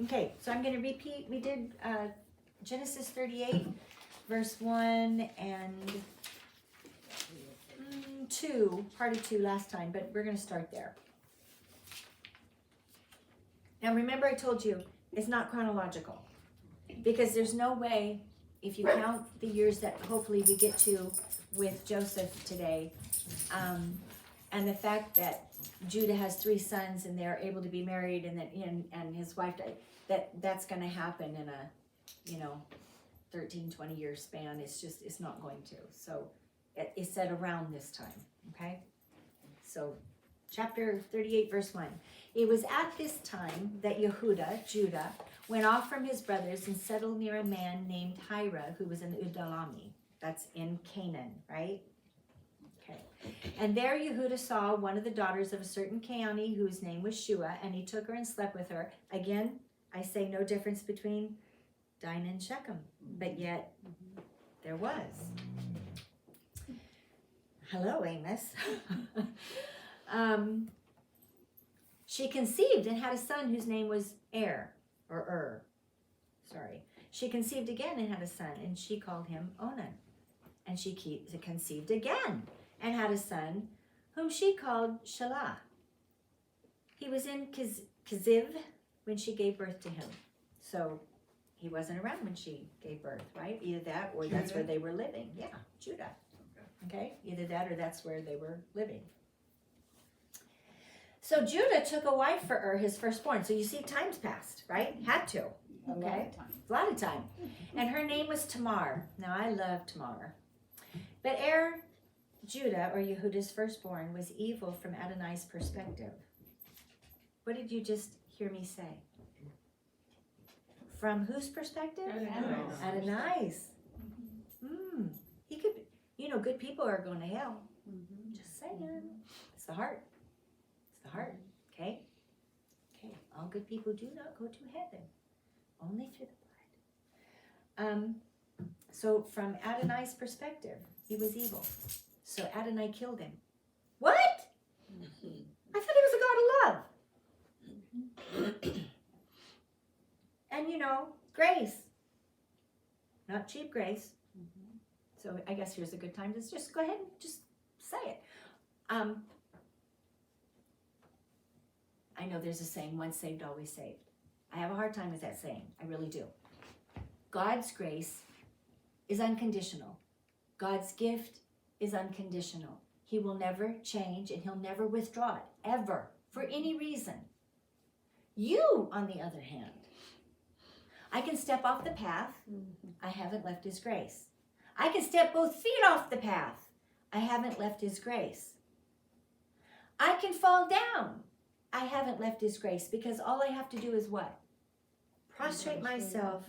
Okay, so I'm going to repeat. We did Genesis 38, verse 1 and 2, part of 2 last time, but we're going to start there. Now remember I told you, it's not chronological. Because there's no way, if you count the years that hopefully we get to with Joseph today, and the fact that Judah has 3 sons and they're able to be married and his wife died, that's going to happen in a 13-20 year span. It's not going to. So it's said around this time. Okay, so chapter 38 verse 1. It was at this time that Judah went off from his brothers and settled near a man named Hira, who was in Udalami. That's in Canaan, right? Okay. And there Yehuda saw one of the daughters of a certain Canaanite whose name was Shua, and he took her and slept with her. Again, I say no difference between Dinah and Shechem, but yet there was. Hello, Amos. She conceived and had a son whose name was She conceived again and had a son, and she called him Onan. And she conceived again and had a son, whom she called Shelah. He was in Kiziv when she gave birth to him. So he wasn't around when she gave birth, right? Either that or that's where they were living. Yeah, Judah. Okay, either that or that's where they were living. So Judah took a wife for his firstborn. So you see, time's passed, right? Had to. Okay, a lot of time. And her name was Tamar. Now I love Tamar. But Judah, or Yehuda's firstborn, was evil from Adonai's perspective. What did you just hear me say? From whose perspective? Adonai's. He could, good people are going to hell. Just saying. It's the heart. It's the heart. Okay? Okay. All good people do not go to heaven. Only through the blood. So from Adonai's perspective, he was evil. So Adonai killed him. What? I thought he was a God of love. And grace. Not cheap grace. So I guess here's a good time to just go ahead and just say it. I know there's a saying, once saved, always saved. I have a hard time with that saying. I really do. God's grace is unconditional. God's gift is unconditional. He will never change and he'll never withdraw it, ever, for any reason. You, on the other hand, I can step off the path. I haven't left his grace. I can step both feet off the path. I haven't left his grace. I can fall down. I haven't left his grace, because all I have to do is what? Prostrate myself,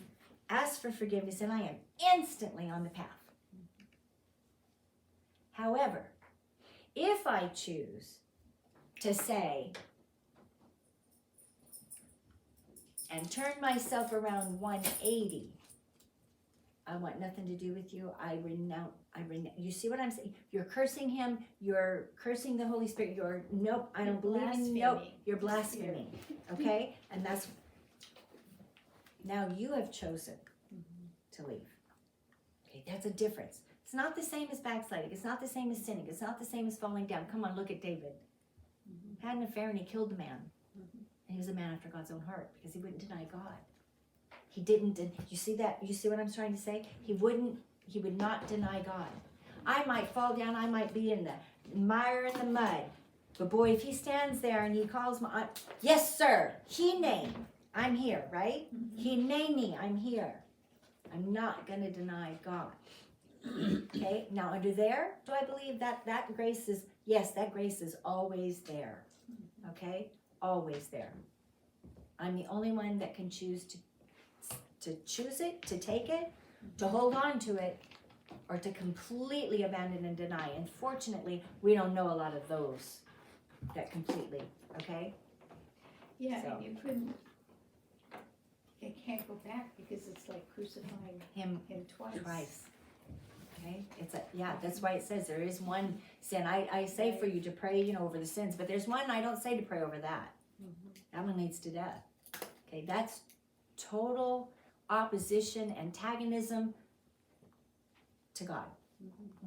ask for forgiveness, and I am instantly on the path. However, if I choose to say and turn myself around 180, I want nothing to do with you. I renounce. You see what I'm saying? You're cursing him. You're cursing the Holy Spirit. Nope, I don't believe in. Nope, you're blaspheming. Okay? And that's, now you have chosen to leave. Okay, that's a difference. It's not the same as backsliding. It's not the same as sinning. It's not the same as falling down. Come on, look at David. Had an affair and he killed the man. And he was a man after God's own heart because he wouldn't deny God. He didn't. You see that? You see what I'm trying to say? He would not deny God. I might fall down. I might be in the mire and the mud. But boy, if he stands there and he calls my, yes, sir. Hineni, I'm here, right? Hineni, I'm here. I'm not going to deny God. Okay. Now under there, do I believe that grace is? Yes, that grace is always there. Okay, always there. I'm the only one that can choose to choose it, to take it, to hold on to it, or to completely abandon and deny. And fortunately, we don't know a lot of those that completely, okay? Yeah, So. and you couldn't, it can't go back because it's like crucifying Him twice. Okay? That's why it says there is one sin. I say for you to pray, over the sins, but there's one I don't say to pray over that. That one leads to death. Okay, that's total opposition, antagonism to God.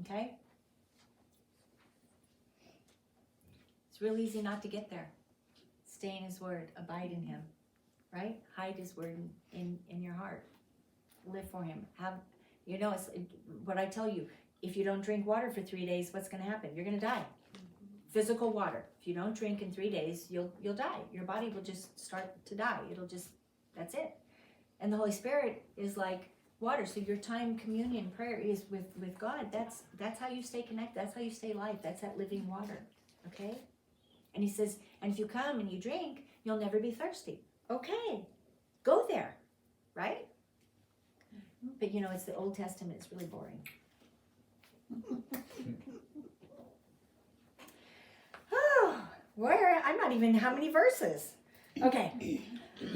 Okay? It's real easy not to get there. Stay in his word, abide in him, right? Hide his word in your heart. Live for him. It's what I tell you. If you don't drink water for 3 days, what's going to happen? You're going to die. Physical water. If you don't drink in 3 days, you'll die. Your body will just start to die. That's it. And the Holy Spirit is like water. So your time, communion, prayer is with God. That's how you stay connected. That's how you stay alive. That's that living water. Okay? And he says, and if you come and you drink, you'll never be thirsty. Okay. Go there. Right? But it's the Old Testament. It's really boring. I'm not even how many verses. Okay.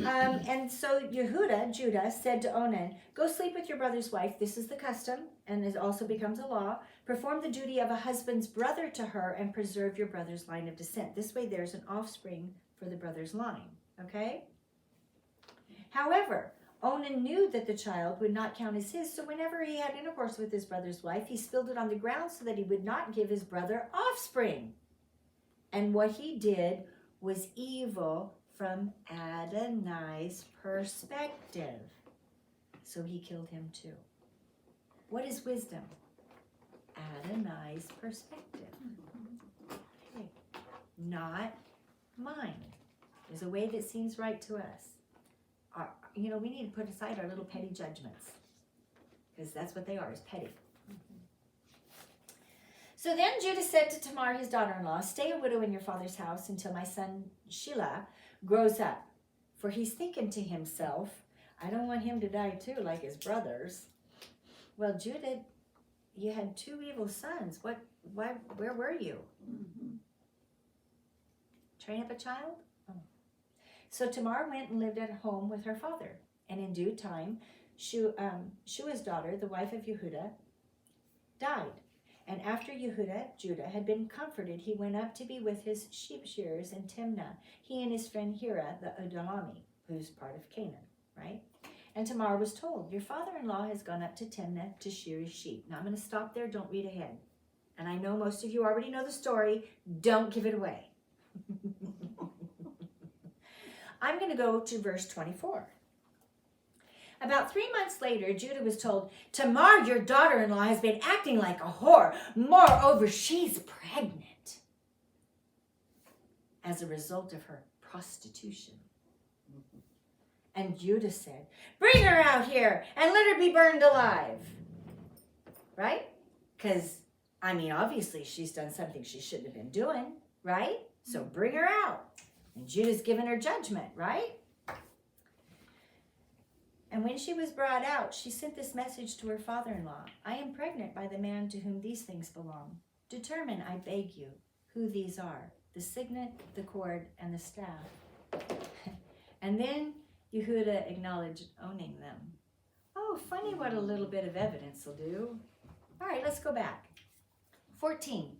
And so Judah said to Onan, go sleep with your brother's wife. This is the custom, and it also becomes a law. Perform the duty of a husband's brother to her and preserve your brother's line of descent. This way there's an offspring for the brother's line. Okay? However, Onan knew that the child would not count as his, so whenever he had intercourse with his brother's wife, he spilled it on the ground so that he would not give his brother offspring. And what he did was evil from Adonai's perspective. So he killed him too. What is wisdom? Adonai's perspective. Okay. Not mine. There's a way that seems right to us. We need to put aside our little petty judgments. Because that's what they are, is petty. So then Judah said to Tamar, his daughter-in-law, stay a widow in your father's house until my son Shelah grows up. For he's thinking to himself, I don't want him to die too like his brothers. Well, Judah, you had 2 evil sons. Where were you? Train up a child? Oh. So Tamar went and lived at home with her father. And in due time, Shua's daughter, the wife of Yehudah, died. And after Judah had been comforted, he went up to be with his sheep shearers in Timnah, he and his friend Hira, the Adulami, who's part of Canaan, right? And Tamar was told, your father-in-law has gone up to Timnah to shear his sheep. Now I'm going to stop there. Don't read ahead. And I know most of you already know the story. Don't give it away. I'm going to go to verse 24. About 3 months later, Judah was told, Tamar, your daughter-in-law, has been acting like a whore. Moreover, she's pregnant as a result of her prostitution. And Judah said, bring her out here and let her be burned alive. Right? Because, obviously she's done something she shouldn't have been doing. Right? So bring her out. And Judah's given her judgment. Right? And when she was brought out, she sent this message to her father-in-law. I am pregnant by the man to whom these things belong. Determine, I beg you, who these are, the signet, the cord, and the staff. And then Yehudah acknowledged owning them. Oh, funny what a little bit of evidence will do. All right, let's go back. 14.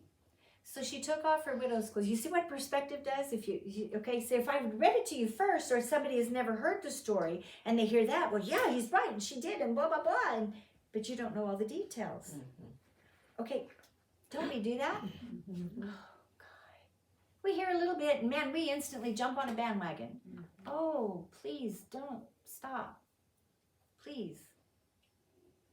So she took off her widow's clothes. You see what perspective does? Okay, so if I read it to you first, or somebody has never heard the story, and they hear that, well, yeah, he's right, and she did, and blah, blah, blah, but you don't know all the details. Okay, don't we do that? Oh, God. We hear a little bit, and man, we instantly jump on a bandwagon. Oh, please, don't stop. Please.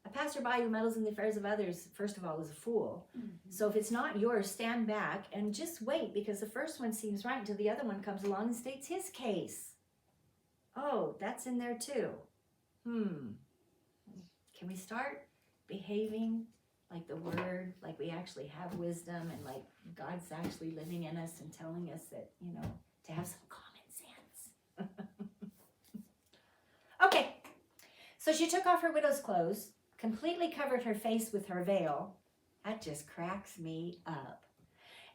A passerby who meddles in the affairs of others, first of all, is a fool. So if it's not yours, stand back and just wait, because the first one seems right until the other one comes along and states his case. Oh, that's in there too. Can we start behaving like the Word, like we actually have wisdom, and like God's actually living in us and telling us that, to have some common sense. Okay, so she took off her widow's clothes, completely covered her face with her veil. That just cracks me up.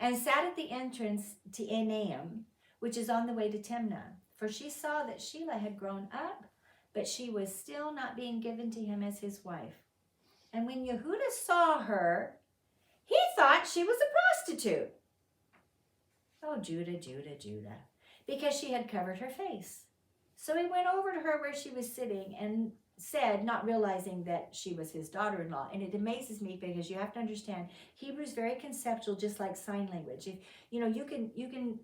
And sat at the entrance to Enaim, which is on the way to Timnah. For she saw that Shelah had grown up, but she was still not being given to him as his wife. And when Yehudah saw her, he thought she was a prostitute. Oh, Judah, Judah, Judah, because she had covered her face. So he went over to her where she was sitting and said, not realizing that she was his daughter-in-law. And it amazes me because you have to understand, Hebrew is very conceptual, just like sign language. If, you can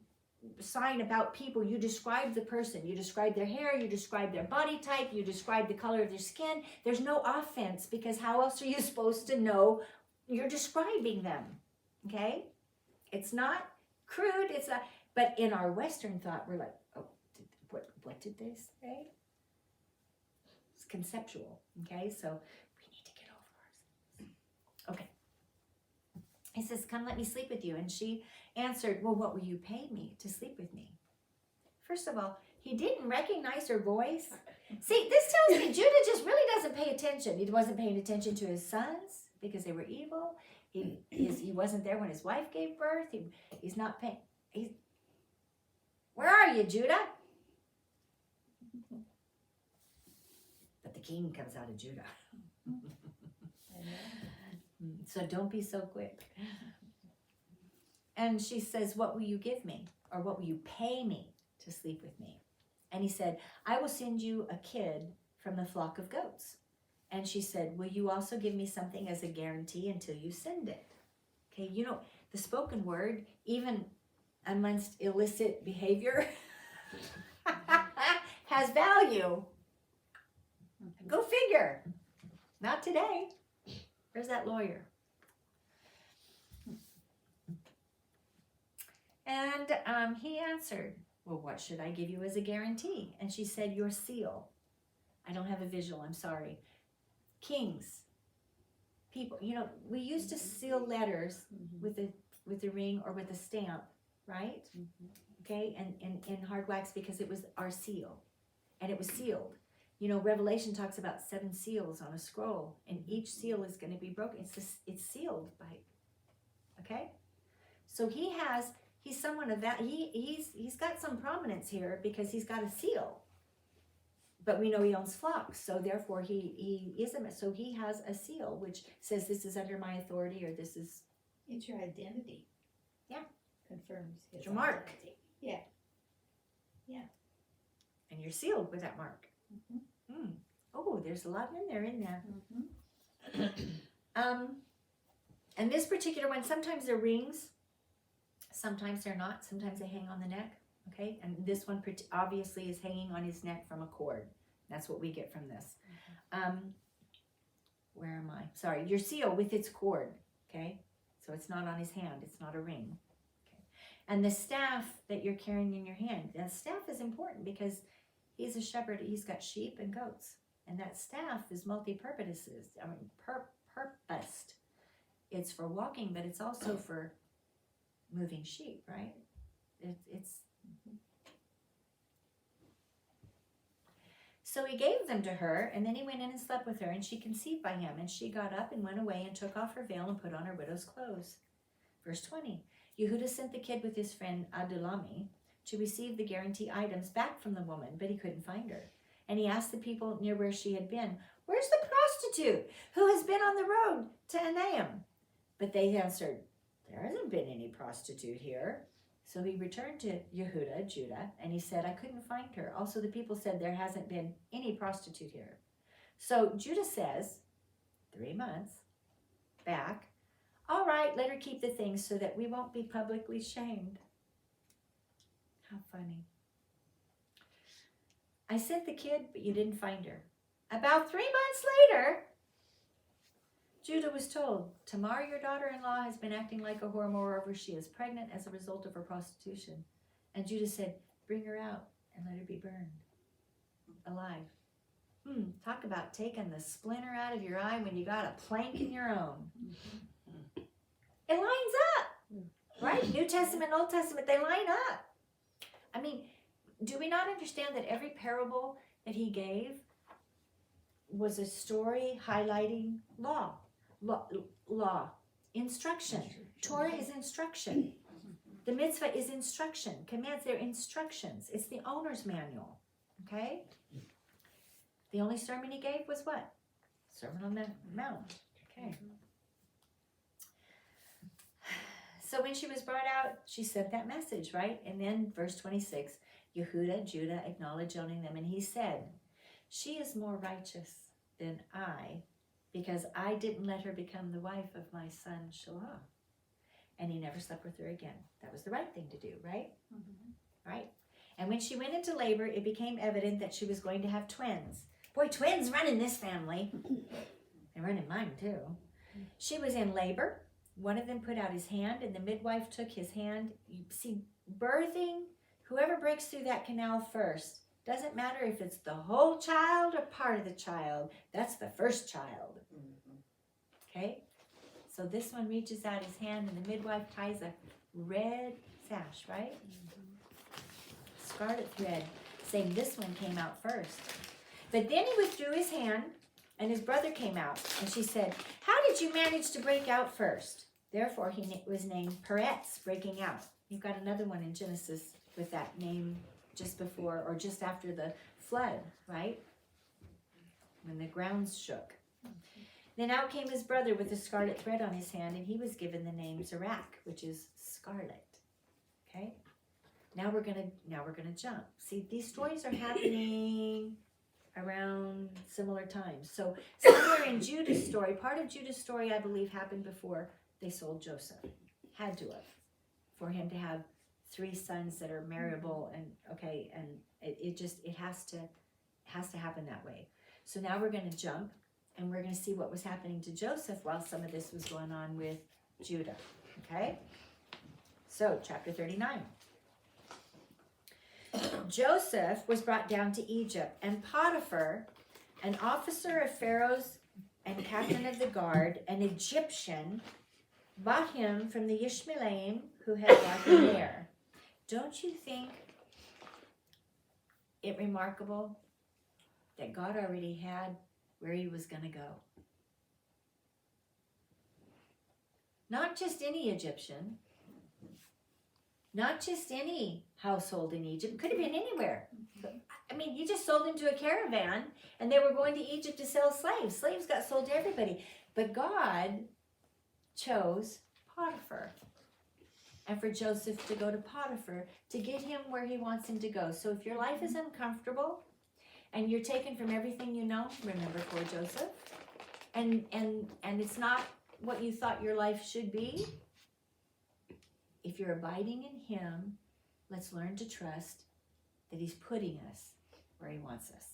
sign about people. You describe the person. You describe their hair. You describe their body type. You describe the color of their skin. There's no offense, because how else are you supposed to know you're describing them? Okay? It's not crude. It's not. But in our Western thought, we're like, oh, what did they say? It's conceptual. Okay? So we need to get over ourselves. Okay. He says, come let me sleep with you. And she answered, well, what will you pay me to sleep with me? First of all, he didn't recognize her voice. See, this tells me Judah just really doesn't pay attention. He wasn't paying attention to his sons because they were evil. He wasn't there when his wife gave birth. He's not paying. Where are you, Judah? But the king comes out of Judah. So don't be so quick. And she says, what will you give me? Or what will you pay me to sleep with me? And he said, I will send you a kid from the flock of goats. And she said, will you also give me something as a guarantee until you send it? Okay, the spoken word, even amongst illicit behavior, has value. Go figure. Not today. Where's that lawyer? And he answered, well, what should I give you as a guarantee? And she said, your seal. I don't have a visual, I'm sorry. Kings, people, we used to seal letters with a ring or with a stamp, right? Okay, and in hard wax, because it was our seal, and it was sealed. Revelation talks about 7 seals on a scroll, and each seal is going to be broken. It's sealed by, okay? So he's someone of that. He's got some prominence here because he's got a seal. But we know he owns flocks, so therefore he isn't. So he has a seal which says this is under my authority, or this is. It's your identity. Yeah. Confirms his It's your mark. identity. Yeah. Yeah. And you're sealed with that mark. Oh, there's a lot in there, isn't there? And this particular one, sometimes they're rings, sometimes they're not, sometimes they hang on the neck, okay? And this one obviously is hanging on his neck from a cord. That's what we get from this. Where am I? Sorry, your seal with its cord, okay? So it's not on his hand, it's not a ring. Okay. And the staff that you're carrying in your hand, the staff is important because he's a shepherd, he's got sheep and goats. And that staff is purposed. It's for walking, but it's also for moving sheep, right? So he gave them to her, and then he went in and slept with her, and she conceived by him. And she got up and went away and took off her veil and put on her widow's clothes. Verse 20, Yehuda sent the kid with his friend Adulami to receive the guarantee items back from the woman, but he couldn't find her. And he asked the people near where she had been, where's the prostitute who has been on the road to Enaim? But they answered, there hasn't been any prostitute here. So he returned to Yehuda, Judah, and he said, I couldn't find her. Also, the people said, there hasn't been any prostitute here. So Judah says, 3 months back, all right, let her keep the things so that we won't be publicly shamed. How funny. I sent the kid, but you didn't find her. About 3 months later, Judah was told, Tamar, your daughter-in-law, has been acting like a whore. Moreover, she is pregnant as a result of her prostitution. And Judah said, bring her out and let her be burned alive. Talk about taking the splinter out of your eye when you got a plank in your own. It lines up, right? New Testament, Old Testament, they line up. I mean, do we not understand that every parable that he gave was a story highlighting law, instruction. Torah is instruction. The mitzvah is instruction. Commands, they're instructions. It's the owner's manual, okay? The only sermon he gave was what? Sermon on the Mount, okay. So when she was brought out, she sent that message, right? And then verse 26, Yehuda, Judah acknowledged owning them, and he said, "She is more righteous than I, because I didn't let her become the wife of my son Shelah." And he never slept with her again. That was the right thing to do, right? Mm-hmm. Right? And when she went into labor, it became evident that she was going to have twins. Boy, twins run in this family. They run in mine too. She was in labor. One of them put out his hand, and the midwife took his hand. You see, birthing, whoever breaks through that canal first, doesn't matter if it's the whole child or part of the child, that's the first child. Okay? So this one reaches out his hand, and the midwife ties a red sash, right? Scarlet thread, saying this one came out first. But then he withdrew his hand, and his brother came out, and she said, "How did you manage to break out first?" Therefore he was named Peretz, breaking out. You've got another one in Genesis with that name just before or just after the flood, right? When the grounds shook. Then out came his brother with a scarlet thread on his hand, and he was given the name Zerach, which is scarlet. Okay? Now we're gonna jump. See, these stories are happening around similar times. So somewhere in Judah's story, part of Judah's story, I believe, happened before they sold Joseph. Had to have, for him to have 3 sons that are marriable, and okay, and it has to happen that way. So now we're going to jump, and we're going to see what was happening to Joseph while some of this was going on with Judah. Okay? So, chapter 39. Joseph was brought down to Egypt, and Potiphar, an officer of Pharaoh's and captain of the guard, an Egyptian, bought him from the Ishmaelim who had brought him there. Don't you think it remarkable that God already had where he was going to go? Not just any Egyptian, not just any household in Egypt, could have been anywhere. I mean, he just sold him to a caravan, and they were going to Egypt to sell slaves. Slaves got sold to everybody. But God chose Potiphar, and for Joseph to go to Potiphar to get him where he wants him to go. So if your life is uncomfortable and you're taken from everything you know, remember poor Joseph, and it's not what you thought your life should be. If you're abiding in him, let's learn to trust that he's putting us where he wants us.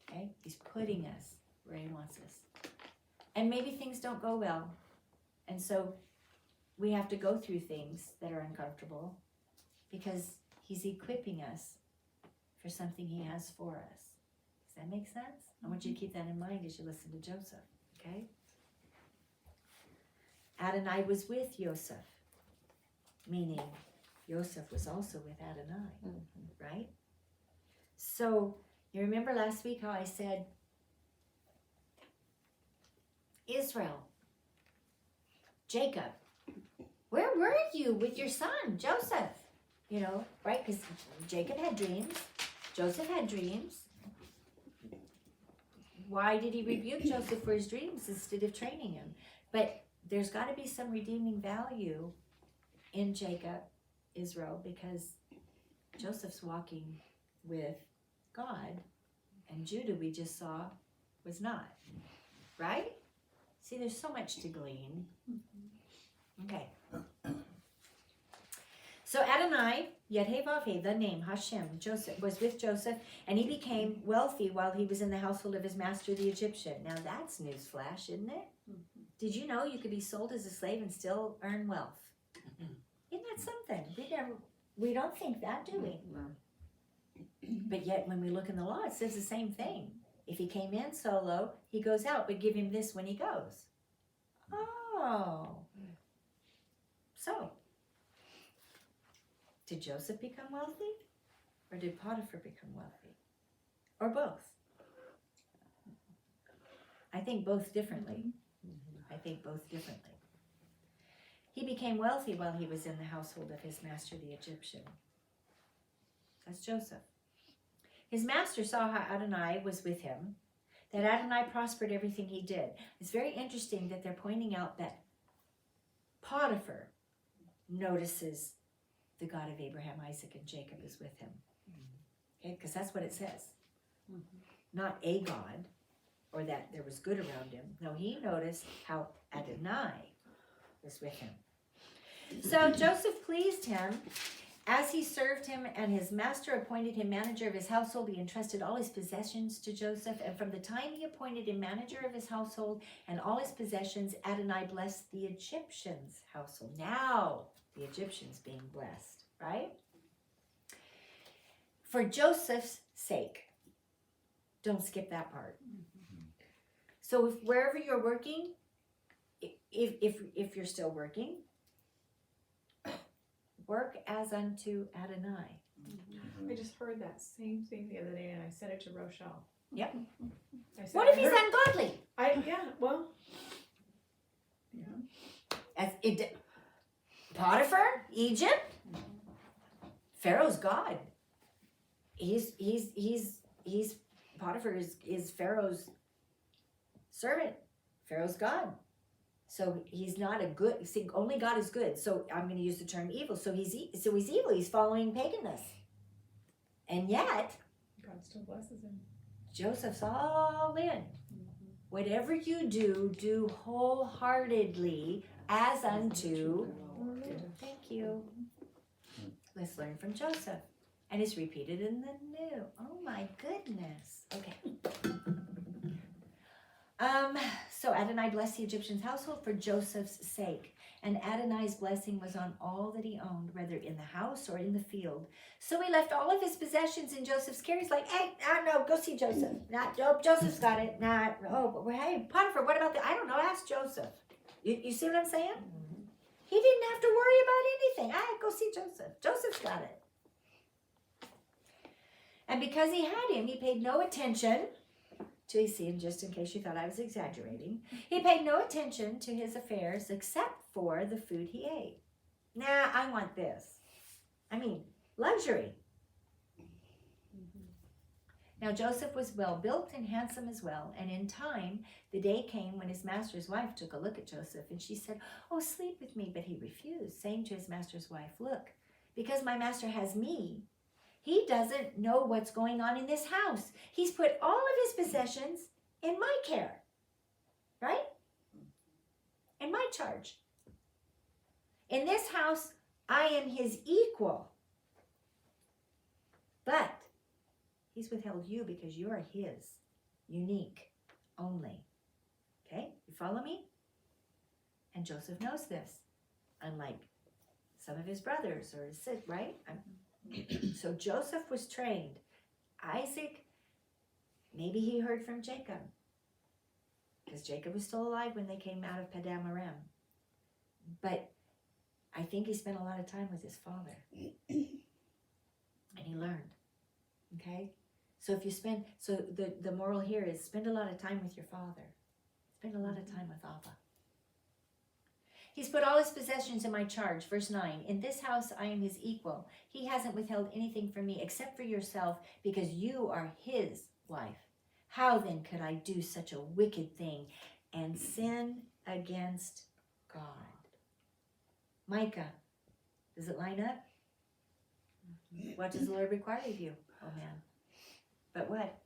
Okay? He's putting us where he wants us. And maybe things don't go well. And so we have to go through things that are uncomfortable because he's equipping us for something he has for us. Does that make sense? I want you to keep that in mind as you listen to Joseph. Okay? Adonai was with Joseph, meaning Joseph was also with Adonai, right? So, you remember last week how I said, Israel, Jacob, where were you with your son, Joseph? You know, right? Because Jacob had dreams. Joseph had dreams. Why did he rebuke Joseph for his dreams instead of training him? But there's got to be some redeeming value in Jacob, Israel, because Joseph's walking with God, and Judah, we just saw, was not. Right? See, there's so much to glean. Okay. So Adonai, Yed-Heh-Vav-Heh, the name Hashem, Joseph, was with Joseph, and he became wealthy while he was in the household of his master, the Egyptian. Now that's newsflash, isn't it? Did you know you could be sold as a slave and still earn wealth? Isn't that something? We don't think that, do we? But yet when we look in the law, it says the same thing. If he came in solo, he goes out, but give him this when he goes. Oh. So, did Joseph become wealthy? Or did Potiphar become wealthy? Or both? I think both differently. I think both differently. He became wealthy while he was in the household of his master, the Egyptian. That's Joseph. His master saw how Adonai was with him, that Adonai prospered everything he did. It's very interesting that they're pointing out that Potiphar notices the God of Abraham, Isaac, and Jacob is with him. Okay, because that's what it says. Not a God, or that there was good around him. No, he noticed how Adonai was with him. So Joseph pleased him as he served him, and his master appointed him manager of his household. He entrusted all his possessions to Joseph, and from the time he appointed him manager of his household and all his possessions, Adonai blessed the Egyptians' household. Now the Egyptians being blessed, right? For Joseph's sake. Don't skip that part. So if wherever you're working, if you're still working, work as unto Adonai. I just heard that same thing the other day, and I said it to Rochelle. Yep. I said, What if he's ungodly? As it, Potiphar, Egypt, Pharaoh's God. He's Potiphar is Pharaoh's servant. Pharaoh's God. So he's not a good. See, only God is good. So I'm going to use the term evil. So he's evil. He's following paganness. And yet, God still blesses him. Joseph's all in. Whatever you do, do wholeheartedly as unto. Thank you. Let's learn from Joseph. And it's repeated in the new. Oh my goodness. Okay. So Adonai blessed the Egyptian's household for Joseph's sake. And Adonai's blessing was on all that he owned, whether in the house or in the field. So he left all of his possessions in Joseph's care. He's like, hey, no, go see Joseph. Nope, Joseph's got it. Hey, Potiphar, what about that? I don't know, ask Joseph. You see what I'm saying? He didn't have to worry about anything. Go see Joseph. Joseph's got it. And because he had him, he paid no attention to his sin, just in case you thought I was exaggerating. He paid no attention to his affairs except for the food he ate. Nah, I want this. I mean, luxury. Now Joseph was well built and handsome as well, and in time the day came when his master's wife took a look at Joseph, and she said, oh, sleep with me. But he refused, saying to his master's wife, look, because my master has me, he doesn't know what's going on in this house. He's put all of his possessions in my care, right? In my charge. In this house, I am his equal. But he's withheld you because you are his, unique, only. Okay, you follow me? And Joseph knows this, unlike some of his brothers or his sis, right? So Joseph was trained. Isaac, maybe he heard from Jacob, because Jacob was still alive when they came out of Padam Aram. But I think he spent a lot of time with his father, and he learned. Okay, so if you spend, so the moral here is spend a lot of time with your father. Spend a lot of time with Abba. He's put all his possessions in my charge. Verse 9, in this house I am his equal. He hasn't withheld anything from me except for yourself, because you are his wife. How then could I do such a wicked thing and sin against God? Micah, does it line up? What does the Lord require of you, oh man? But what?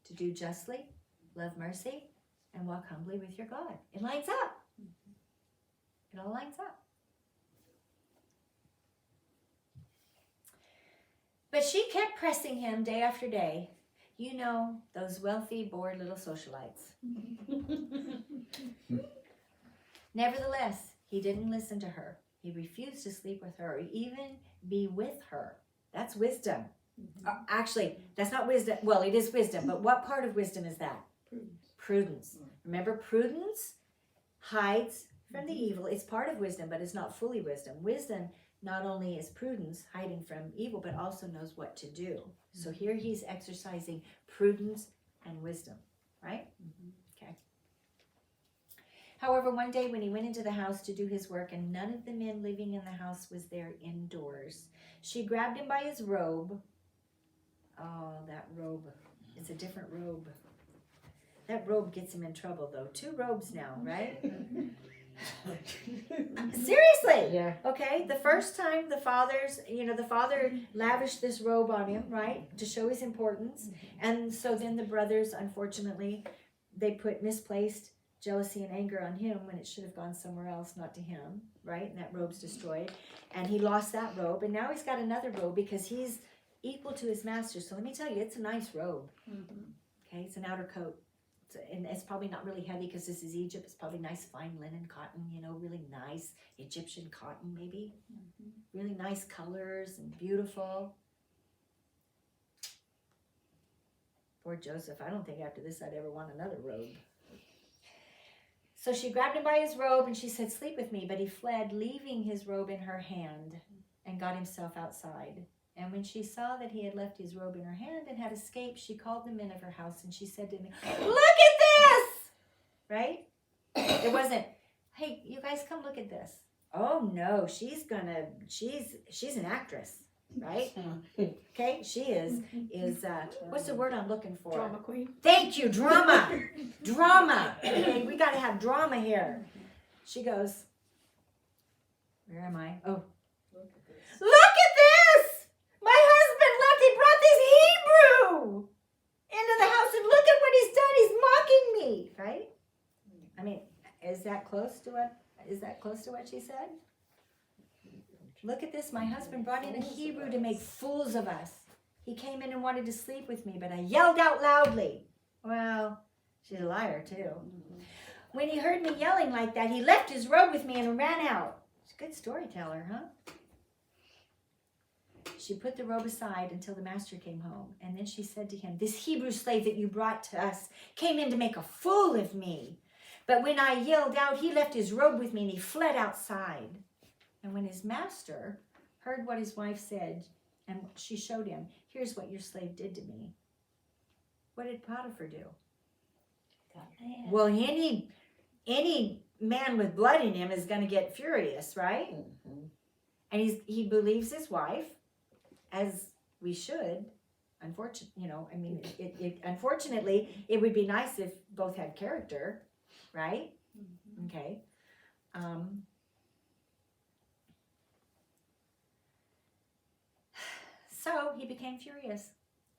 To do justly, love mercy, and walk humbly with your God. It lines up. It all lines up. But she kept pressing him day after day. You know, those wealthy, bored little socialites. Nevertheless, he didn't listen to her. He refused to sleep with her or even be with her. That's wisdom. Actually, that's not wisdom. Well, it is wisdom, but what part of wisdom is that? Prudence. Remember, prudence hides from the evil. It's part of wisdom, but it's not fully wisdom. Wisdom not only is prudence, hiding from evil, but also knows what to do. So here he's exercising prudence and wisdom, right? Okay. However, one day when he went into the house to do his work, and none of the men living in the house was there indoors, she grabbed him by his robe. Oh, that robe. It's a different robe. That robe gets him in trouble, though. 2 robes now, right? Seriously. Yeah. Okay, the first time the father lavished this robe on him, right, to show his importance. And so then the brothers, unfortunately, they put misplaced jealousy and anger on him when it should have gone somewhere else, not to him, right? And that robe's destroyed. And he lost that robe. And now he's got another robe because he's equal to his master. So let me tell you, it's a nice robe. Okay, it's an outer coat. And it's probably not really heavy because this is Egypt. It's probably nice fine linen cotton, really nice Egyptian cotton maybe. Really nice colors and beautiful. Poor Joseph. I don't think after this I'd ever want another robe. So she grabbed him by his robe and she said, sleep with me. But he fled, leaving his robe in her hand, and got himself outside. And when she saw that he had left his robe in her hand and had escaped, she called the men of her house and she said to them, look at this! Right? It wasn't, hey, you guys come look at this. Oh no, she's an actress, right? Okay, she is what's the word I'm looking for? Drama queen. Thank you, drama. Drama. Okay, we got to have drama here. She goes, where am I? Oh. Look at this! My husband left, he brought this Hebrew into the house, and look at what he's done. He's mocking me, right? I mean, is that close to what she said? Look at this. My husband brought in a Hebrew to make fools of us. He came in and wanted to sleep with me, but I yelled out loudly. Well, she's a liar too. When he heard me yelling like that, he left his robe with me and ran out. She's a good storyteller, huh? She put the robe aside until the master came home, and then she said to him, this Hebrew slave that you brought to us came in to make a fool of me. But when I yelled out, he left his robe with me and he fled outside. And when his master heard what his wife said, and she showed him, here's what your slave did to me. What did Potiphar do? Well, any man with blood in him is going to get furious, right? And he believes his wife, as we should. Unfortunately, it would be nice if both had character, right? Okay. So he became furious,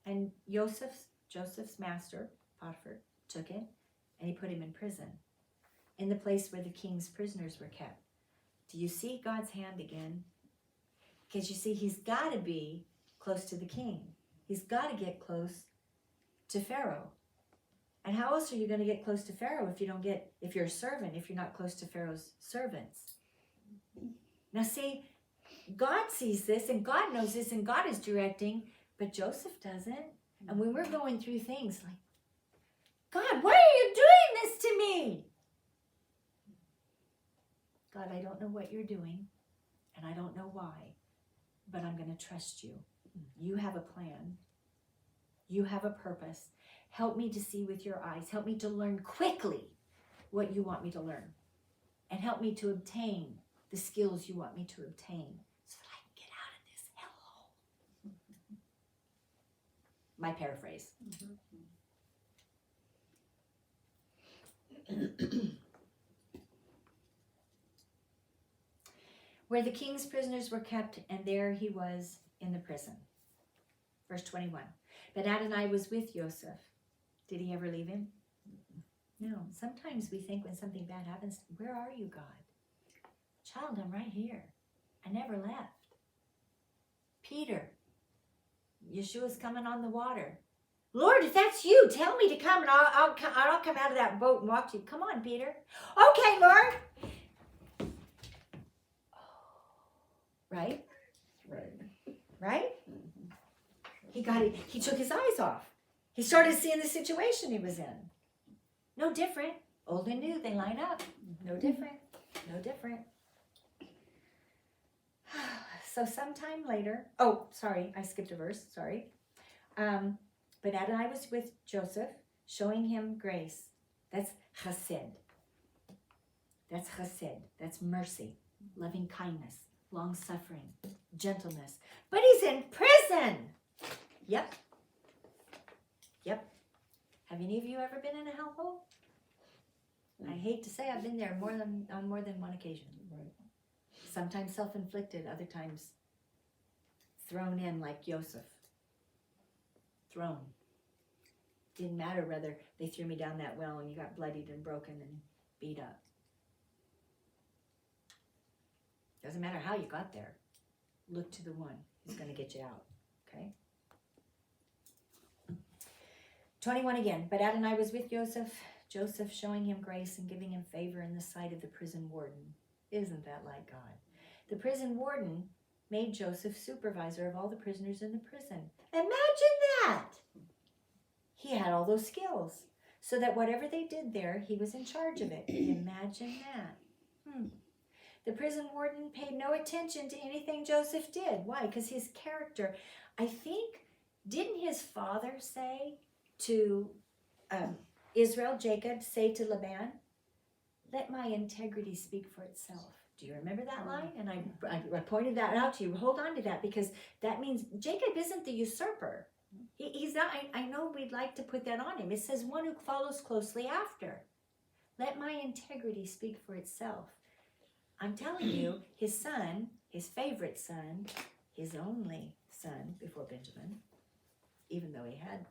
and Joseph's master, Potiphar, took him and he put him in prison, in the place where the king's prisoners were kept. Do you see God's hand again? Because you see, he's got to be close to the king. He's got to get close to Pharaoh. And how else are you going to get close to Pharaoh if you're a servant, if you're not close to Pharaoh's servants? Now see, God sees this and God knows this and God is directing, but Joseph doesn't. And when we're going through things like, God, why are you doing this to me? God, I don't know what you're doing and I don't know why, but I'm going to trust you. You have a plan. You have a purpose. Help me to see with your eyes. Help me to learn quickly what you want me to learn. And help me to obtain the skills you want me to obtain so that I can get out of this hellhole. My paraphrase. Where the king's prisoners were kept, and there he was in the prison. Verse 21. But Adonai was with Joseph. Did he ever leave him? No. Sometimes we think when something bad happens, where are you, God? Child, I'm right here. I never left. Peter, Yeshua's coming on the water. Lord, if that's you, tell me to come and I'll come out of that boat and walk to you. Come on, Peter. Okay, Lord. Right? Right? He took his eyes off. He started seeing the situation he was in. No different. Old and new, they line up. No different. No different. So sometime later, I skipped a verse, sorry. But Adonai was with Joseph, showing him grace. That's chesed. That's chesed. That's mercy, loving kindness, long-suffering, gentleness. But he's in prison. Yep. Have any of you ever been in a hellhole? I hate to say I've been there on more than one occasion. Right. Sometimes self-inflicted, other times thrown in like Joseph. Thrown. Didn't matter whether they threw me down that well and you got bloodied and broken and beat up. Doesn't matter how you got there. Look to the one who's going to get you out. Okay? 21 again. But Adonai was with Joseph showing him grace and giving him favor in the sight of the prison warden. Isn't that like God? The prison warden made Joseph supervisor of all the prisoners in the prison. Imagine that! He had all those skills. So that whatever they did there, he was in charge of it. Imagine that. The prison warden paid no attention to anything Joseph did. Why? Because his character, I think, didn't his father say to Israel, Jacob, say to Laban, let my integrity speak for itself. Do you remember that line? And I pointed that out to you. Hold on to that, because that means Jacob isn't the usurper. He's not. I know we'd like to put that on him. It says one who follows closely after. Let my integrity speak for itself. I'm telling you, his son, his favorite son, his only son before Benjamin, even though he had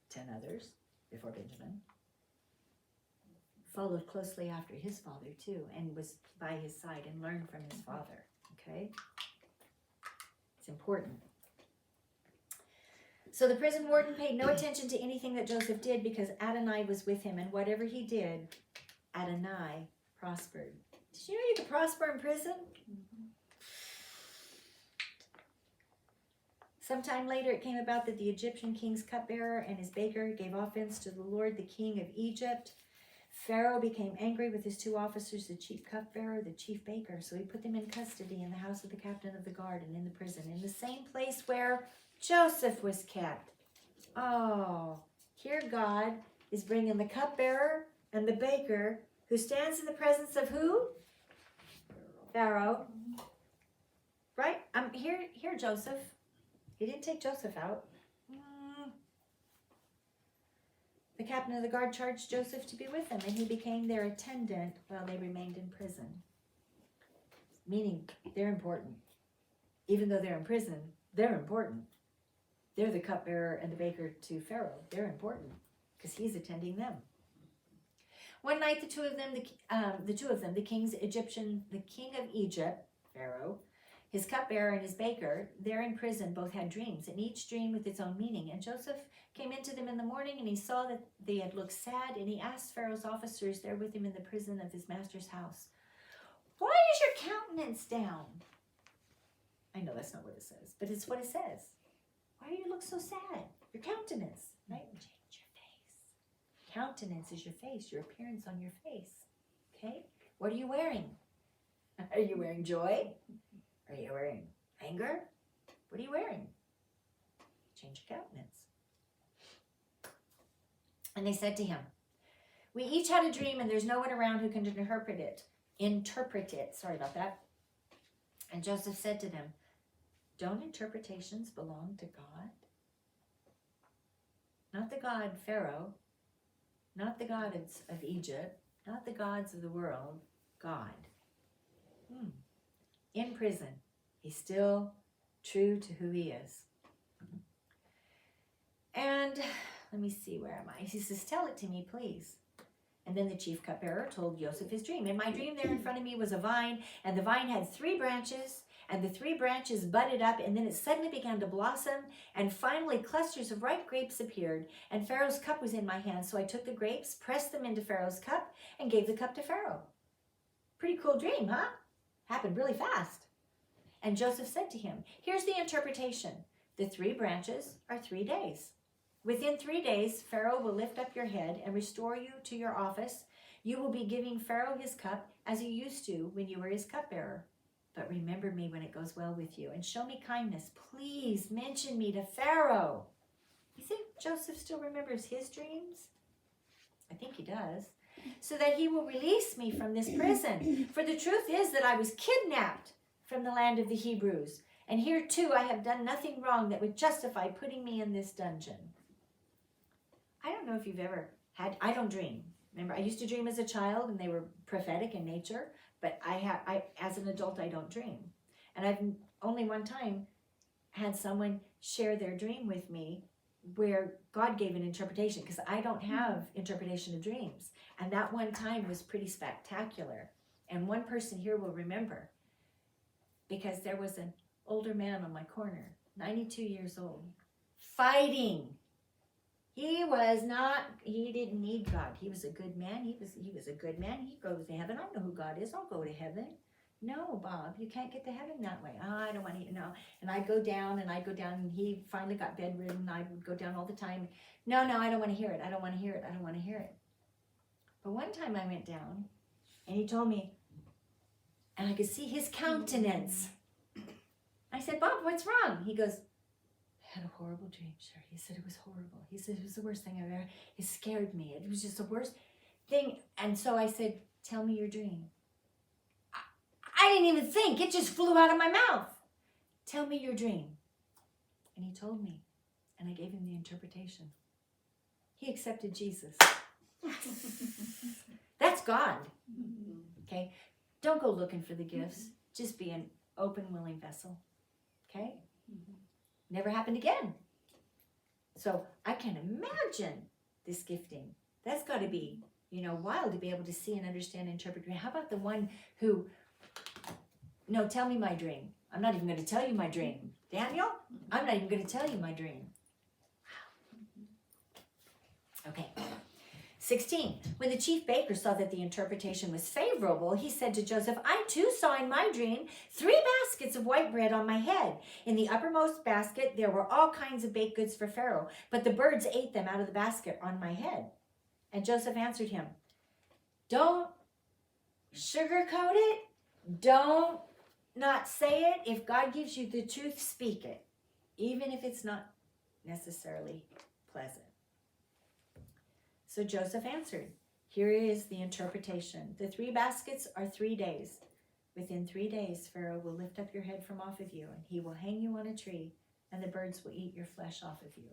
10 others before Benjamin, followed closely after his father too, and was by his side and learned from his father. Okay? It's important. So the prison warden paid no attention to anything that Joseph did because Adonai was with him, and whatever he did, Adonai prospered. Did you know you could prosper in prison? Sometime later it came about that the Egyptian king's cupbearer and his baker gave offense to the Lord, the king of Egypt. Pharaoh became angry with his two officers, the chief cupbearer, the chief baker. So he put them in custody in the house of the captain of the guard and in the prison, in the same place where Joseph was kept. Oh, here God is bringing the cupbearer and the baker, who stands in the presence of who? Pharaoh. Right? Here, Joseph. He didn't take Joseph out. The captain of the guard charged Joseph to be with them, and he became their attendant while they remained in prison. Meaning, they're important. Even though they're in prison, they're important. They're the cupbearer and the baker to Pharaoh. They're important because he's attending them. One night, the two of them, the king of Egypt, Pharaoh, his cupbearer and his baker, they're in prison, both had dreams, and each dream with its own meaning. And Joseph came into them in the morning, and he saw that they had looked sad, and he asked Pharaoh's officers there with him in the prison of his master's house, why is your countenance down? I know that's not what it says, but it's what it says. Why do you look so sad? Your countenance, right? Change your face. Countenance is your face, your appearance on your face. Okay? What are you wearing? Are you wearing joy? Are you wearing anger? What are you wearing? Change your countenance. And they said to him, we each had a dream, and there's no one around who can interpret it. Sorry about that. And Joseph said to them, don't interpretations belong to God? Not the God Pharaoh, not the gods of Egypt, not the gods of the world, God. In prison, he's still true to who he is. And let me see, where am I? He says, tell it to me, please. And then the chief cupbearer told Joseph his dream. In my dream there in front of me was a vine, and the vine had 3 branches, and the 3 branches budded up, and then it suddenly began to blossom, and finally clusters of ripe grapes appeared, and Pharaoh's cup was in my hand. So I took the grapes, pressed them into Pharaoh's cup, and gave the cup to Pharaoh. Pretty cool dream, huh? Happened really fast. And Joseph said to him, here's the interpretation. The 3 branches are 3 days. Within 3 days, Pharaoh will lift up your head and restore you to your office. You will be giving Pharaoh his cup as you used to when you were his cupbearer. But remember me when it goes well with you, and show me kindness. Please mention me to Pharaoh. You think Joseph still remembers his dreams? I think he does. So that he will release me from this prison. For the truth is that I was kidnapped from the land of the Hebrews. And here too I have done nothing wrong that would justify putting me in this dungeon. I don't know if you've ever had, I don't dream, Remember, I used to dream as a child, and they were prophetic in nature. But I as an adult, I don't dream. And I've only one time had someone share their dream with me where God gave an interpretation, because I don't have interpretation of dreams. And that one time was pretty spectacular. And one person here will remember, because there was an older man on my corner, 92 years old, fighting. He didn't need God. He was a good man. He was a good man. He'd go to heaven. I know who God is. I'll go to heaven. No, Bob, you can't get to heaven that way. Oh, I don't want to, no. And I'd go down, and he finally got bedridden. I would go down all the time. No, I don't want to hear it. I don't want to hear it. I don't want to hear it. But one time I went down, and he told me, and I could see his countenance. I said, Bob, what's wrong? He goes, I had a horrible dream, Sherry. He said it was horrible. He said it was the worst thing I've ever, it scared me. It was just the worst thing. And so I said, tell me your dream. I didn't even think. It just flew out of my mouth. Tell me your dream. And he told me, and I gave him the interpretation. He accepted Jesus. That's God. Okay? Don't go looking for the gifts. Just be an open, willing vessel. Okay? Never happened again. So I can imagine this gifting. That's got to be, wild to be able to see and understand and interpret. How about the one who, no, tell me my dream. I'm not even going to tell you my dream. Daniel, I'm not even going to tell you my dream. Wow. Okay. 16. When the chief baker saw that the interpretation was favorable, he said to Joseph, I too saw in my dream 3 baskets of white bread on my head. In the uppermost basket, there were all kinds of baked goods for Pharaoh, but the birds ate them out of the basket on my head. And Joseph answered him, don't sugarcoat it. Don't not say it. If God gives you the truth, speak it, even if it's not necessarily pleasant. So Joseph answered, here is the interpretation. The 3 baskets are 3 days. Within 3 days, Pharaoh will lift up your head from off of you, and he will hang you on a tree, and the birds will eat your flesh off of you.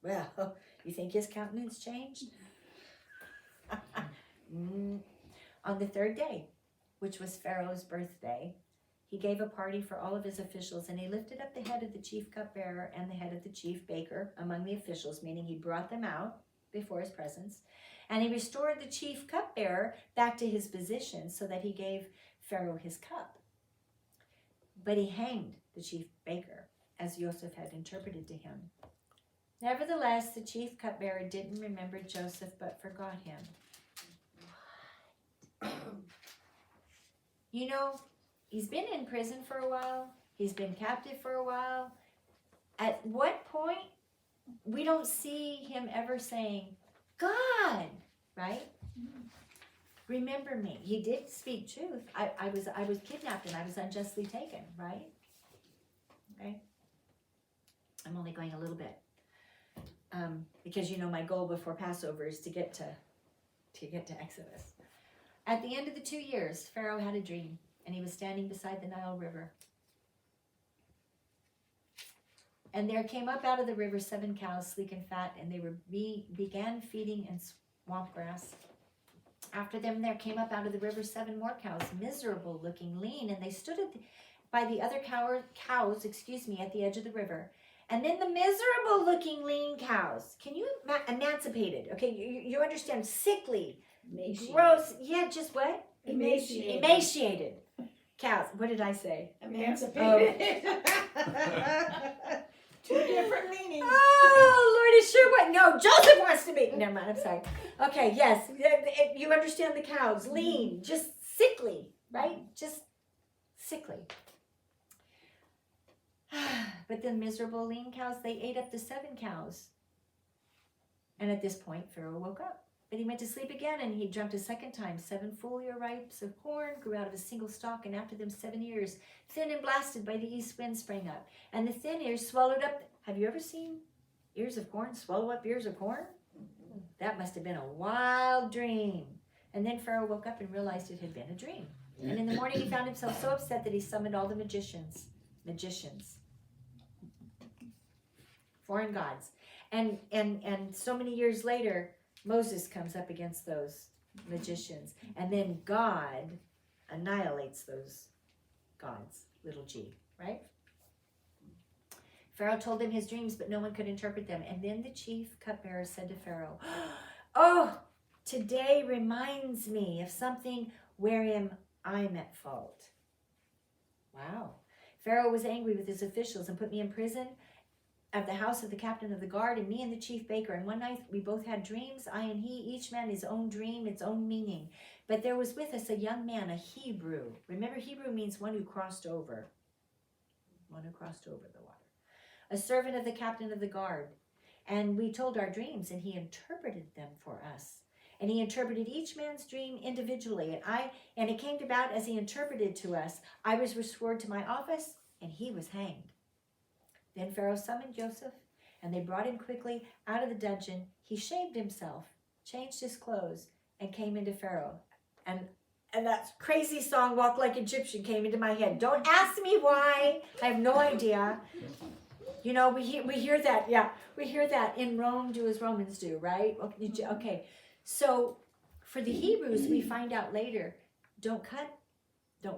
Well, you think his countenance changed? On the 3rd day, which was Pharaoh's birthday, he gave a party for all of his officials, and he lifted up the head of the chief cupbearer and the head of the chief baker among the officials, meaning he brought them out before his presence, and he restored the chief cupbearer back to his position so that he gave Pharaoh his cup. But he hanged the chief baker, as Joseph had interpreted to him. Nevertheless, the chief cupbearer didn't remember Joseph, but forgot him. He's been in prison for a while. He's been captive for a while. At what point, we don't see him ever saying, God, right? Remember me. He did speak truth. I was kidnapped and I was unjustly taken, right? Okay. I'm only going a little bit. Because my goal before Passover is to get to Exodus. At the end of the 2 years, Pharaoh had a dream, and he was standing beside the Nile River. And there came up out of the river 7 cows, sleek and fat, and they began feeding in swamp grass. After them, there came up out of the river 7 more cows, miserable looking, lean, and they stood by the other cows, at the edge of the river. And then the miserable looking lean cows, can you emancipated? Okay, you understand, sickly, gross, yeah, just what? Emaciated cows. What did I say? Emancipated. 2 different meanings. Oh, Lord, is sure what? No, Joseph wants to be. Never mind, I'm sorry. Okay, yes, you understand the cows. Lean, just sickly, right? Just sickly. But the miserable lean cows, they ate up the 7 cows. And at this point, Pharaoh woke up. But he went to sleep again, and he dreamt a second time. 7 full year ripes of corn grew out of a single stalk, and after them 7 ears, thin and blasted by the east wind, sprang up. And the thin ears swallowed up. Have you ever seen ears of corn swallow up ears of corn? That must have been a wild dream. And then Pharaoh woke up and realized it had been a dream. And in the morning he found himself so upset that he summoned all the magicians, foreign gods. And so many years later, Moses comes up against those magicians, and then God annihilates those gods, little g, right? Pharaoh told them his dreams, but no one could interpret them. And then the chief cupbearer said to Pharaoh, "Oh, today reminds me of something wherein I'm at fault." Wow. Pharaoh was angry with his officials and put me in prison at the house of the captain of the guard, and me and the chief baker. And one night we both had dreams, I and he, each man his own dream, its own meaning. But there was with us a young man, a Hebrew. Remember, Hebrew means one who crossed over. One who crossed over the water. A servant of the captain of the guard. And we told our dreams, and he interpreted them for us. And he interpreted each man's dream individually. And it came about as he interpreted to us, I was restored to my office, and he was hanged. Then Pharaoh summoned Joseph, and they brought him quickly out of the dungeon. He shaved himself, changed his clothes, and came into Pharaoh. And that crazy song, Walk Like Egyptian, came into my head. Don't ask me why. I have no idea. You know, we hear that. Yeah, we hear that. In Rome, do as Romans do, right? Okay. So for the Hebrews, we find out later, don't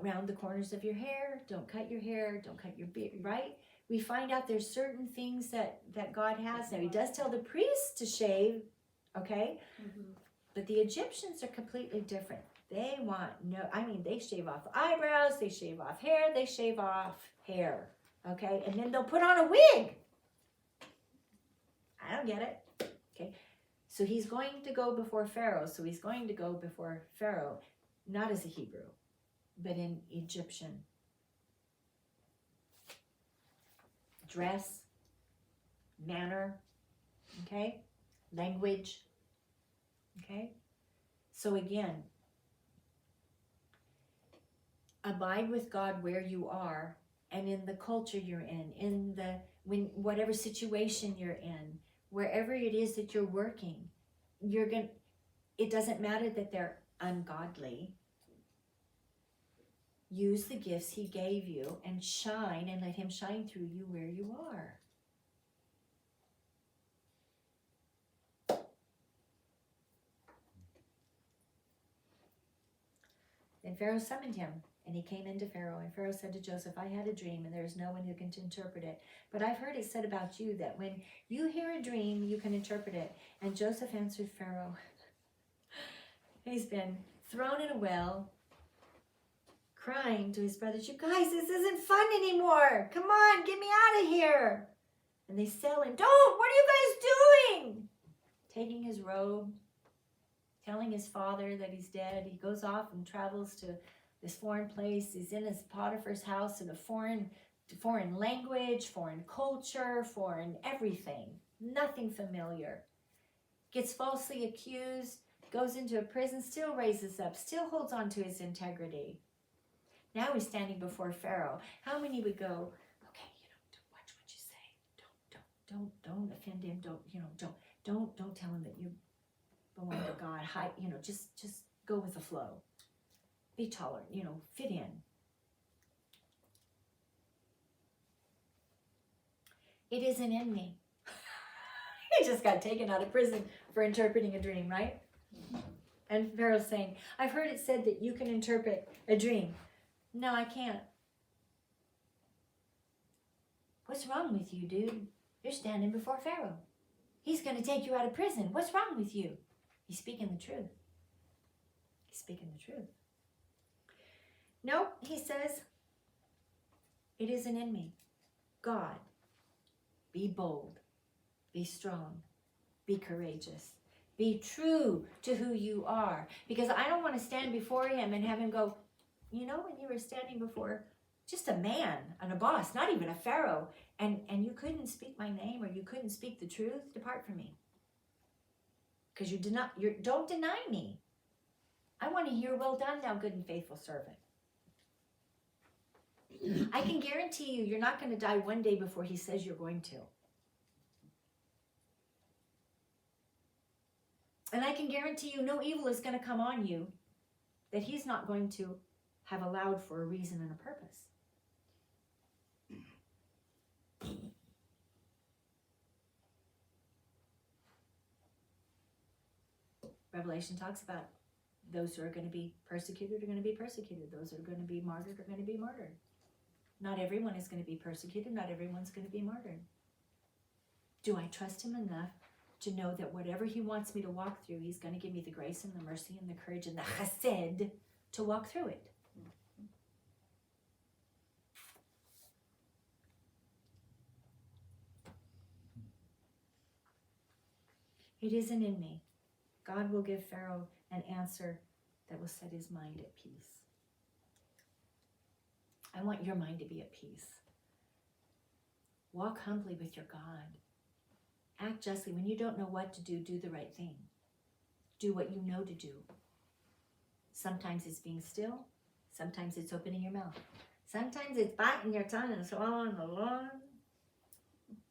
round the corners of your hair. Don't cut your hair. Don't cut your beard, right? We find out there's certain things that God has. Now, he does tell the priests to shave, okay? Mm-hmm. But the Egyptians are completely different. They they shave off eyebrows, they shave off hair, they shave off hair, okay? And then they'll put on a wig. I don't get it, okay? So he's going to go before Pharaoh. So he's going to go before Pharaoh, not as a Hebrew, but in Egyptian dress, manner, okay? Language, okay? So again, abide with God where you are and in the culture you're in whatever situation you're in, wherever it is that you're working, it doesn't matter that they're ungodly. Use the gifts he gave you and shine, and let him shine through you where you are. Then Pharaoh summoned him, and he came into Pharaoh. And Pharaoh said to Joseph, I had a dream, and there is no one who can interpret it. But I've heard it said about you that when you hear a dream, you can interpret it. And Joseph answered Pharaoh, he's been thrown in a well, crying to his brothers, you guys, this isn't fun anymore. Come on, get me out of here. And they sell him. Don't, what are you guys doing? Taking his robe, telling his father that he's dead. He goes off and travels to this foreign place. He's in his Potiphar's house in a foreign language, foreign culture, foreign everything. Nothing familiar. Gets falsely accused, goes into a prison, still raises up, still holds on to his integrity. Now he's standing before Pharaoh. How many would go, okay, watch what you say. Don't offend him. Don't tell him that you belong to God. Just go with the flow. Be tolerant, fit in. It isn't in me. He just got taken out of prison for interpreting a dream, right? And Pharaoh's saying, I've heard it said that you can interpret a dream. No, I can't. What's wrong with you, dude? You're standing before Pharaoh. He's going to take you out of prison. What's wrong with you? He's speaking the truth. He's speaking the truth. Nope, he says, it isn't in me. God, be bold, be strong, be courageous, be true to who you are. Because I don't want to stand before him and have him go, when you were standing before just a man and a boss, not even a Pharaoh, and you couldn't speak my name or you couldn't speak the truth, depart from me. Because don't deny me. I want to hear, well done, thou good and faithful servant. I can guarantee you're not going to die one day before he says you're going to. And I can guarantee you no evil is going to come on you that he's not going to have allowed for a reason and a purpose. Revelation talks about those who are going to be persecuted are going to be persecuted. Those who are going to be martyred are going to be martyred. Not everyone is going to be persecuted. Not everyone's going to be martyred. Do I trust him enough to know that whatever he wants me to walk through, he's going to give me the grace and the mercy and the courage and the chesed to walk through it? It isn't in me. God will give Pharaoh an answer that will set his mind at peace. I want your mind to be at peace. Walk humbly with your God. Act justly. When you don't know what to do the right thing. Do what you know to do. Sometimes it's being still. Sometimes it's opening your mouth. Sometimes it's biting your tongue and swallowing the Lord.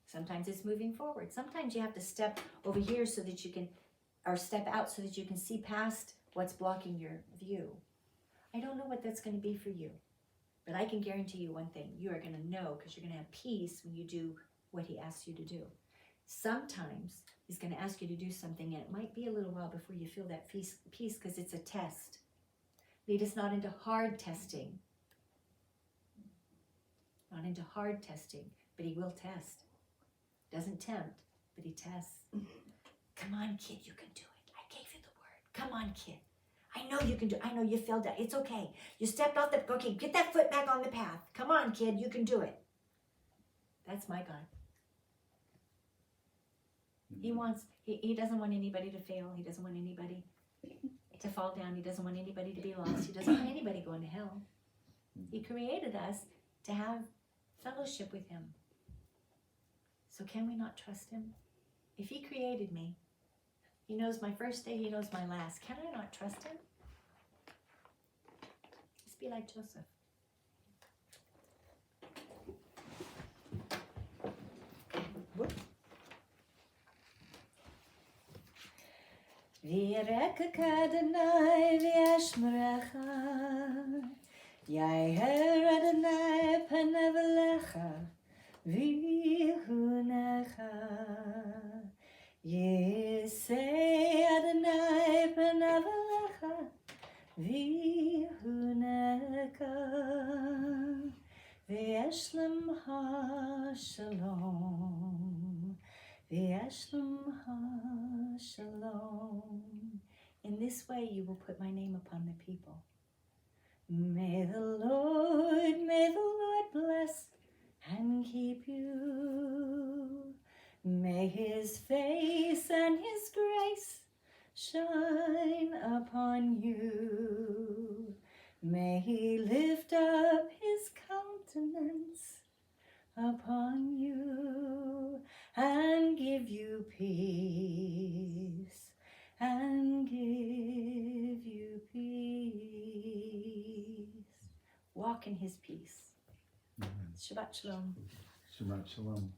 Sometimes it's moving forward. Sometimes you have to step over here so that you can, or step out so that you can see past what's blocking your view. I don't know what that's going to be for you, but I can guarantee you one thing. You are going to know, because you're going to have peace when you do what he asks you to do. Sometimes he's going to ask you to do something, and it might be a little while before you feel that peace because it's a test. Lead us not into hard testing. Not into hard testing, but he will test. Doesn't tempt, but he tests. Come on, kid, you can do it. I gave you the word. Come on, kid. I know you can do it. I know you fell down. It's okay. You stepped off the, okay, get that foot back on the path. Come on, kid, you can do it. That's my God. He doesn't want anybody to fail. He doesn't want anybody to fall down. He doesn't want anybody to be lost. He doesn't want anybody going to hell. He created us to have fellowship with him. So can we not trust him? If he created me, he knows my first day, he knows my last. Can I not trust him? Let's be like Joseph. Whoop. V'yirekek Adonai v'yashmerecha, Yaher Adonai panav elecha, v'yihunecha, Yisei Adonai panav elecha, v'yihunecha, v'yesh lemcha shalom. Shalom. In this way you will put my name upon the people. May the Lord bless and keep you. May his face and his grace shine upon you. May he lift up his countenance upon you and give you peace, and give you peace. Walk in his peace. Amen. Shabbat shalom. Shabbat shalom.